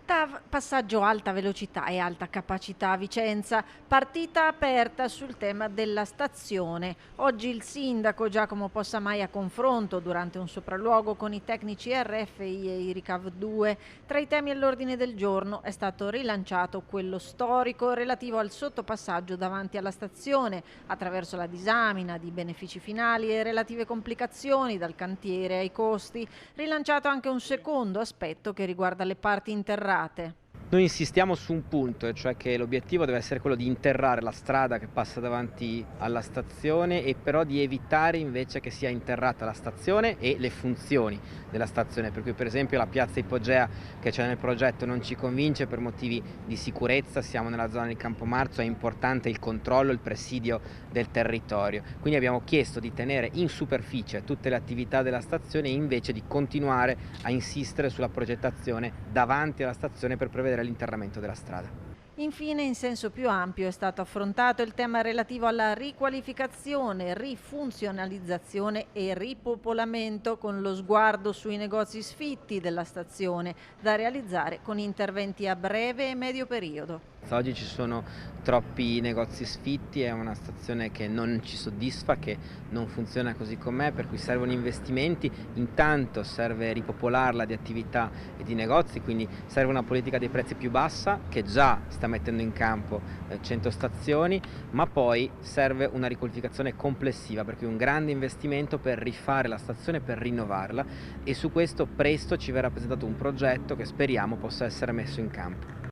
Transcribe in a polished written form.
Passaggio alta velocità e alta capacità a Vicenza, partita aperta sul tema della stazione. Oggi il sindaco Giacomo Possamai a confronto durante un sopralluogo con i tecnici RFI e i Ricav 2. Tra i temi all'ordine del giorno è stato rilanciato quello storico relativo al sottopassaggio davanti alla stazione, attraverso la disamina di benefici finali e relative complicazioni dal cantiere ai costi. Rilanciato anche un secondo aspetto che riguarda le parti interrate. Noi insistiamo su un punto, e cioè che l'obiettivo deve essere quello di interrare la strada che passa davanti alla stazione e però di evitare invece che sia interrata la stazione e le funzioni della stazione, per cui per esempio la piazza Ipogea che c'è nel progetto non ci convince per motivi di sicurezza, siamo nella zona di Campomarzo, è importante il controllo, il presidio del territorio, quindi abbiamo chiesto di tenere in superficie tutte le attività della stazione e invece di continuare a insistere sulla progettazione davanti alla stazione per prevedere l'interramento della strada. Infine, in senso più ampio, è stato affrontato il tema relativo alla riqualificazione, rifunzionalizzazione e ripopolamento con lo sguardo sui negozi sfitti della stazione, da realizzare con interventi a breve e medio periodo. Oggi ci sono troppi negozi sfitti, è una stazione che non ci soddisfa, che non funziona così com'è, per cui servono investimenti. Intanto serve ripopolarla di attività e di negozi, quindi serve una politica dei prezzi più bassa che già sta mettendo in campo 100 stazioni, ma poi serve una riqualificazione complessiva, per cui un grande investimento per rifare la stazione, per rinnovarla, e su questo presto ci verrà presentato un progetto che speriamo possa essere messo in campo.